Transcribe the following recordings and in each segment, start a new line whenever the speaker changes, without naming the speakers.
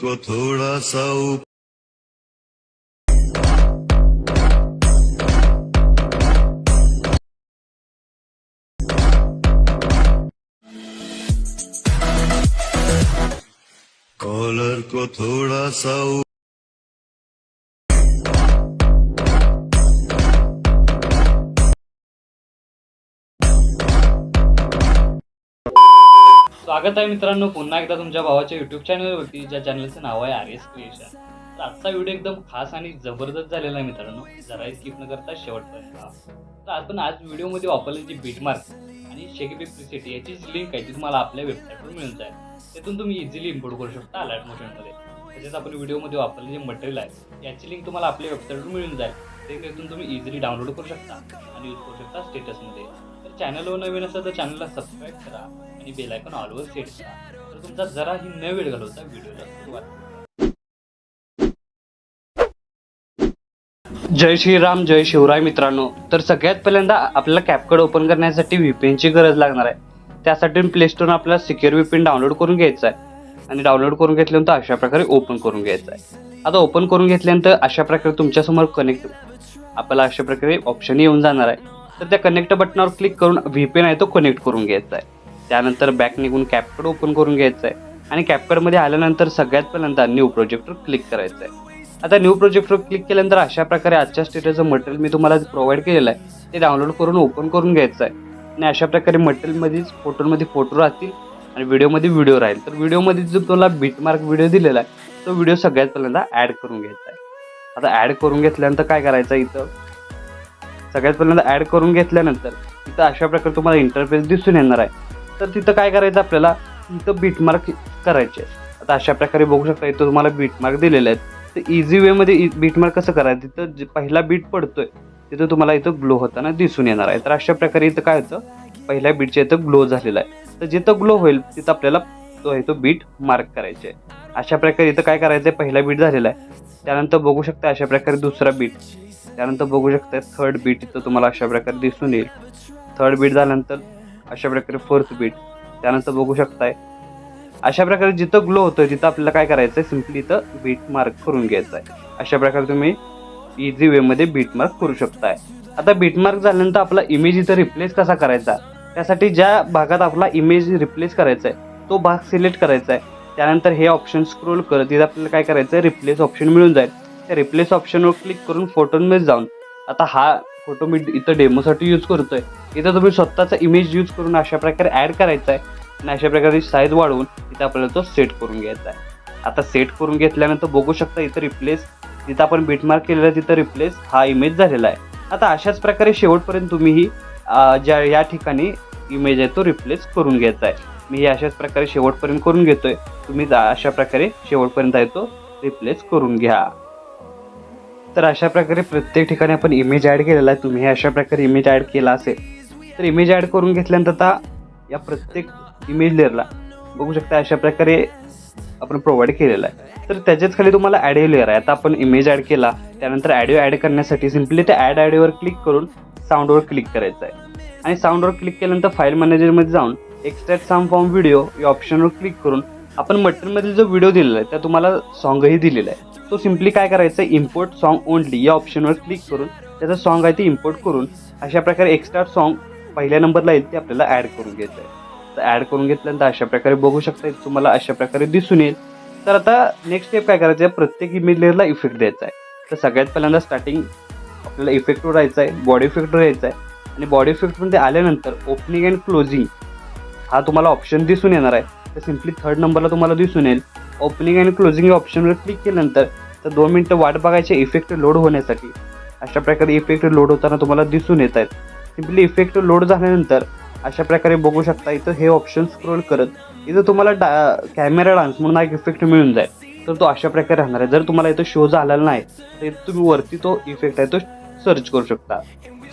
को थोड़ा सा कॉलर को थोड़ा सा
स्वागत आहे मित्रांनो पुन्हा एकदा तुमच्या भावाच्या युट्यूब चॅनलवरती, ज्या चॅनलचं नाव आहे RS क्रिएशन. तर आजचा व्हिडिओ एकदम खास आणि जबरदस्त झालेला आहे मित्रांनो, जरा स्किप न करता शेवटपर्यंत पहा. तर आपण आज व्हिडिओमध्ये वापरलेली बीटमार्क आणि शेकीबी प्रीसेट याची लिंक आहे ती तुम्हाला आपल्या वेबसाईटवर मिळून जाईल. त्यातून तुम्ही इझिली इम्पोर्ट करू शकता अलर्ट मोशनमध्ये. तसेच आपण व्हिडिओमध्ये वापरलेले जे मटेरियल आहे याची लिंक तुम्हाला आपल्या वेबसाईटवर मिळून जाईल. त्यातून तुम्ही इझिली डाउनलोड करू शकता आणि यूज करू शकता स्टेटसमध्ये. तर चॅनलवर नवीन असेल तर चॅनलला सबस्क्राईब करा आणि बेल आयकॉन ऑलवर सेट करा. तर तुमचा जराही न वेळ घालवता व्हिडिओला सुरुवात करा. जय श्रीराम, जय शिवराय मित्रांनो. तर सगळ्यात पहिल्यांदा आपल्याला कॅपकट ओपन करण्यासाठी VPNची गरज लागणार आहे. त्यासाठी प्ले स्टोरवर आपल्याला सिक्युअर VPN डाउनलोड करून घ्यायचा आहे आणि डाउनलोड करून घेतल्यानंतर अशा प्रकारे ओपन करून घ्यायचा आहे. आता ओपन करून घेतल्यानंतर अशा प्रकारे तुमच्यासमोर कनेक्ट आपल्याला अशा प्रकारे ऑप्शन येऊन जाणार आहे. तर त्या कनेक्ट बटनावर क्लिक करून VPN आहे तो कनेक्ट करून घ्यायचा आहे. त्यानंतर बॅक निघून कॅपकट ओपन करून घ्यायचं आहे आणि कॅपकटमध्ये आल्यानंतर सगळ्यात पहिल्यांदा न्यू प्रोजेक्टवर क्लिक करायचं आहे. आता न्यू प्रोजेक्टवर क्लिक केल्यानंतर अशा प्रकारे आजच्या स्टेटसचं मटेरियल मी तुम्हाला प्रोव्हाइड केलेलं आहे ते डाउनलोड करून ओपन करून घ्यायचं आहे. आणि अशा प्रकारे मटेरियलमध्येच फोटोमध्ये फोटो राहतील आणि व्हिडिओमध्ये व्हिडिओ राहील. तर व्हिडिओमध्ये जो तुम्हाला बीटमार्क व्हिडिओ दिलेला आहे तो व्हिडिओ सगळ्यात पहिल्यांदा ॲड करून घ्यायचा आहे. आता ॲड करून घेतल्यानंतर काय करायचं आहे, इथं सगळ्यात पहिल्यांदा ॲड करून घेतल्यानंतर इथं अशा प्रकारे तुम्हाला इंटरफेस दिसून येणार आहे. तर तिथं काय करायचं आपल्याला, इथं बीटमार्क करायचे. आता अशा प्रकारे बघू शकता इथं तुम्हाला बीटमार्क दिलेले आहेत. तर इझी वेमध्ये बीटमार्क कसं करायचं, तिथं जे पहिला बीट पडतोय तिथं तुम्हाला इथं ग्लो होताना दिसून येणार आहे. तर अशा प्रकारे इथं काय होतं, पहिल्या बीटच्या इथं ग्लो झालेला आहे. तर जिथं ग्लो होईल तिथं आपल्याला तो बीट मार्क करायचे आहे. अशा प्रकारे इथं काय करायचं आहे, पहिला बीट झालेला आहे. त्यानंतर बघू शकता अशा प्रकारे दुसरा बीट, त्यानंतर बघू शकता थर्ड बीट इथं तुम्हाला अशा प्रकारे दिसून येईल. थर्ड बीट झाल्यानंतर अशा प्रकारे फोर्थ बीट, त्यानंतर बघू शकताय अशा प्रकारे जिथं ग्लो होतोय तिथं आपल्याला काय करायचं आहे, सिम्पली इथं बीट मार्क करून घ्यायचं आहे. अशा प्रकारे तुम्ही इझी वेमध्ये बीट मार्क करू शकताय. आता बीट मार्क झाल्यानंतर आपला इमेज इथं रिप्लेस कसा करायचा, त्यासाठी ज्या भागात आपला इमेज रिप्लेस करायचा आहे तो भाग सिलेक्ट करायचा आहे. त्यानंतर हे ऑप्शन स्क्रोल करत तिथं आपल्याला काय करायचं आहे, रिप्लेस ऑप्शन मिळून जाईल. त्या रिप्लेस ऑप्शनवर क्लिक करून फोटोमध्ये जाऊन आता हा फोटो मी इथं डेमोसाठी यूज करतोय, इथं तुम्ही स्वतःचा इमेज यूज करून अशा प्रकारे ॲड करायचा आहे आणि अशा प्रकारे साईज वाढवून इथं आपल्याला तो सेट करून घ्यायचा आहे. आता सेट करून घेतल्यानंतर बघू शकता इथं रिप्लेस, जिथं आपण बीटमार्क केलेला आहे तिथं रिप्लेस हा इमेज झालेला आहे. आता अशाच प्रकारे शेवटपर्यंत तुम्हीही ज्या या ठिकाणी इमेज आहे तो रिप्लेस करून घ्यायचा आहे. मी हे अशाच प्रकारे शेवटपर्यंत करून घेतोय, तुम्ही अशा प्रकारे शेवटपर्यंत आहे तो रिप्लेस करून घ्या. तर अशा प्रकारे प्रत्येक ठिकाणी आपण इमेज ॲड केलेला आहे. तुम्ही अशा प्रकारे इमेज ॲड केला असेल तर इमेज ॲड करून घेतल्यानंतर आता या प्रत्येक इमेज लेअरला बघू शकता अशा प्रकारे आपण प्रोव्हाइड केलेला आहे. तर त्याच्याच खाली तुम्हाला ॲडिओ लेअर आहे. आता आपण इमेज ॲड केला, त्यानंतर ॲडिओ ॲड करण्यासाठी सिम्पली त्या ॲड ॲडिओवर क्लिक करून साऊंडवर क्लिक करायचं आहे. आणि साऊंडवर क्लिक केल्यानंतर फाईल मॅनेजरमध्ये जाऊन एक्सट्रॅक्ट साऊंड फ्रॉम व्हिडिओ या ऑप्शनवर क्लिक करून आपण मटेरियलमध्ये जो व्हिडिओ दिलेला आहे त्या तुम्हाला सॉन्गही दिलेला आहे तो सिम्पली काय करायचं, इम्पोर्ट सॉन्ग ओनली या ऑप्शनवर क्लिक करून त्याचं सॉन्ग आहे ते इम्पोर्ट करून अशा प्रकारे एक्स्ट्रा सॉन्ग पहिल्या नंबरला येईल ते आपल्याला ॲड करून घ्यायचं आहे. तर ॲड करून घेतल्यानंतर अशा प्रकारे बघू शकता तुम्हाला अशा प्रकारे दिसून येईल. तर आता नेक्स्ट स्टेप काय करायचं आहे, प्रत्येक इमेज लेअरला इफेक्ट द्यायचा आहे. तर सगळ्यात पहिल्यांदा स्टार्टिंग आपल्याला इफेक्टवर राहायचं आहे, बॉडी इफेक्टवर यायचं आहे. आणि बॉडी इफेक्टमध्ये आल्यानंतर ओपनिंग अँड क्लोजिंग हा तुम्हाला ऑप्शन दिसून येणार आहे. तर सिम्पली थर्ड नंबरला तुम्हाला दिसून येईल. ओपनिंग अँड क्लोजिंग या ऑप्शनवर क्लिक केल्यानंतर तर 2 मिनटं वाट बघायचे इफेक्ट लोड होण्यासाठी. अशा प्रकारे इफेक्ट लोड होताना तुम्हाला दिसून येत आहेत. सिम्पली इफेक्ट लोड झाल्यानंतर अशा प्रकारे बघू शकता इथं हे ऑप्शन स्क्रोल करत इथं तुम्हाला कॅमेरा डान्स म्हणून एक इफेक्ट मिळून जाईल. तर तो अशा प्रकारे राहणार आहे. जर तुम्हाला इथं शो झालेला नाही तर इथं तुम्ही वरती तो इफेक्ट आहे तो सर्च करू शकता.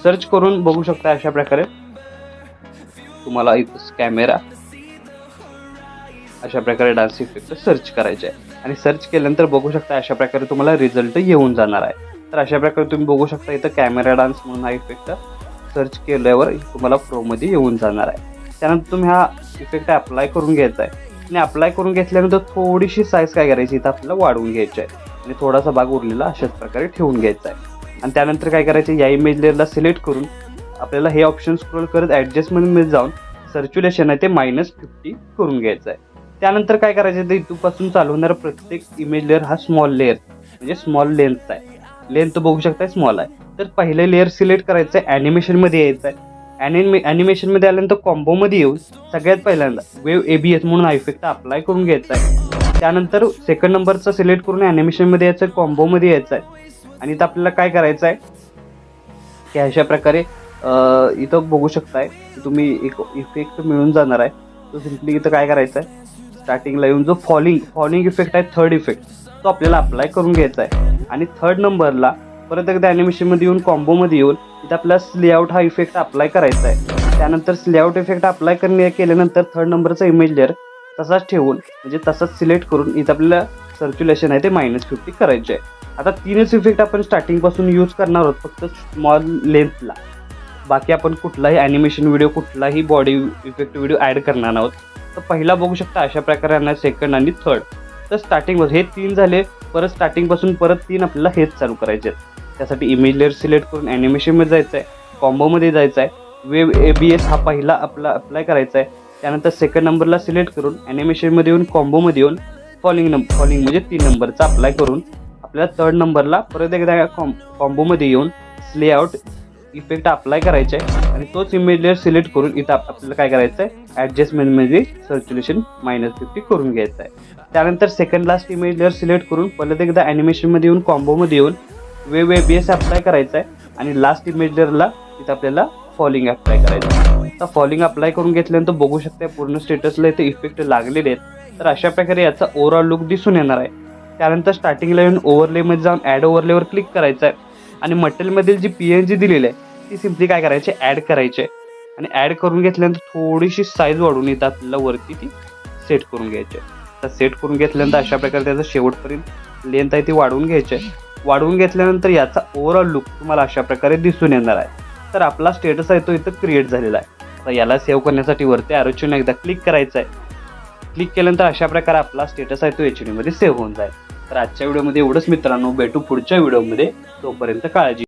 सर्च करून बघू शकता अशा प्रकारे तुम्हाला इथं कॅमेरा अशा प्रकारे डान्स इफेक्ट सर्च करायचे आहे. आणि सर्च केल्यानंतर बघू शकता अशा प्रकारे तुम्हाला रिझल्ट येऊन जाणार आहे. तर अशा प्रकारे तुम्ही बघू शकता इथं कॅमेरा डान्स म्हणून हा इफेक्ट सर्च केल्यावर तुम्हाला प्रोमध्ये येऊन जाणार आहे. त्यानंतर तुम्ही हा इफेक्ट अप्लाय करून घ्यायचा आहे. आणि अप्लाय करून घेतल्यानंतर थोडीशी साईज काय करायची इथं आपल्याला वाढवून घ्यायची आहे आणि थोडासा भाग उरलेला अशाच प्रकारे ठेवून घ्यायचा आहे. आणि त्यानंतर काय करायचं, या इमेज लेअरला सिलेक्ट करून आपल्याला हे ऑप्शन स्क्रोल करत ॲडजस्टमेंटमध्ये जाऊन सर्क्युलेशन आहे ते -50 करून घ्यायचं आहे. त्यानंतर काय करायचं, तर इथपासून चालू होणारा प्रत्येक इमेज लेअर हा स्मॉल लेअर म्हणजे स्मॉल लेंथ आहे. लेंथ बघू शकता स्मॉल आहे. तर पहिले लेअर सिलेक्ट करायचं आहे, ॲनिमेशनमध्ये यायचं आहे. ॲनिमेशनमध्ये आल्यानंतर कॉम्बोमध्ये येऊन सगळ्यात पहिल्यांदा वेव ABS म्हणून हा इफेक्ट अप्लाय करून घ्यायचा आहे. त्यानंतर सेकंड नंबरचा सिलेक्ट करून ॲनिमेशनमध्ये यायचं आहे, कॉम्बोमध्ये यायचं आहे. आणि इथं आपल्याला काय करायचं आहे की अशा प्रकारे इथं बघू शकताय की तुम्ही एक इफेक्ट मिळून जाणार आहे. तो सिम्पली इथं काय करायचं आहे, स्टार्टिंगला येऊन जो फॉलिंग इफेक्ट आहे, थर्ड इफेक्ट तो आपल्याला अप्लाय करून घ्यायचा आहे. आणि थर्ड नंबरला परत एकदा ॲनिमेशनमध्ये येऊन कॉम्बोमध्ये येऊन इथं आपल्याला स्लेआउट हा इफेक्ट अप्लाय करायचा आहे. त्यानंतर स्लेआउट इफेक्ट अप्लाय केल्यानंतर थर्ड नंबरचा इमेज लेअर तसाच ठेवून म्हणजे तसाच सिलेक्ट करून इथं आपल्याला सर्क्युलेशन आहे ते -50 करायचे आहे. आता 3च इफेक्ट आपण स्टार्टिंगपासून यूज करणार आहोत फक्त स्मॉल लेंथला. बाकी आपण कुठलाही ॲनिमेशन व्हिडिओ कुठलाही बॉडी इफेक्ट व्हिडिओ ॲड करणार आहोत. तर पहिला बघू शकता अशा प्रकारे आणणार, सेकंड आणि थर्ड. तर स्टार्टिंगपासून हे 3 झाले, परत स्टार्टिंगपासून परत 3 आपल्याला हेच चालू करायचे आहेत. त्यासाठी इमेज लेअर सिलेक्ट करून ॲनिमेशनमध्ये जायचं आहे, कॉम्बोमध्ये जायचं आहे, वेव ABS हा पहिला आपला अप्लाय करायचा आहे. त्यानंतर सेकंड नंबरला सिलेक्ट करून ॲनिमेशनमध्ये येऊन कॉम्बोमध्ये येऊन फॉलिंग म्हणजे 3 नंबरचा अप्लाय करून आपल्याला थर्ड नंबरला परत एकदा कॉम्बोमध्ये येऊन स्लेआउट इफेक्ट अप्लाय करायचा आहे. आणि तोच इमेज लेअर सिलेक्ट करून इथं आपल्याला काय करायचं आहे, ॲडजस्टमेंटमध्ये सर्क्युलेशन -50 करून घ्यायचं आहे. त्यानंतर second last image layer select करून परत एकदा ॲनिमेशनमध्ये येऊन कॉम्बोमध्ये येऊन वेव ABS अप्लाय करायचा आहे. आणि लास्ट इमेज लेअरला इथं आपल्याला फॉलिंग अप्लाय करायचं आहे. तर फॉलिंग अप्लाय करून घेतल्यानंतर बघू शकता पूर्ण स्टेटसला इथे इफेक्ट लागलेले आहेत. तर अशा प्रकारे याचा ओव्हरऑल लुक दिसून येणार आहे. त्यानंतर स्टार्टिंगला येऊन ओव्हरलेमध्ये जाऊन ॲड ओव्हरलेवर क्लिक करायचं आहे आणि मटेरियलमधील जी PNG दिलेली आहे ती सिम्पली काय करायची, ॲड करायची आहे. आणि ॲड करून घेतल्यानंतर थोडीशी साईज वाढवून येतात आपल्याला वरती ती सेट करून घ्यायची आहे. तर सेट करून घेतल्यानंतर अशा प्रकारे त्याचं शेवटपर्यंत लेंथ आहे ती वाढवून घ्यायची आहे. वाढवून घेतल्यानंतर याचा ओव्हरऑल लुक तुम्हाला अशा प्रकारे दिसून येणार आहे. तर आपला स्टेटस आहे तो इथं क्रिएट झालेला आहे. तर याला सेव्ह करण्यासाठी वरती ॲरोचिन एकदा क्लिक करायचं आहे. क्लिक केल्यानंतर अशा प्रकारे आपला स्टेटस आहे तो HD मध्ये सेव्ह होऊन जाईल. तर आजच्या व्हिडिओमध्ये एवढंच मित्रांनो, भेटू पुढच्या व्हिडिओमध्ये. तोपर्यंत काळजी.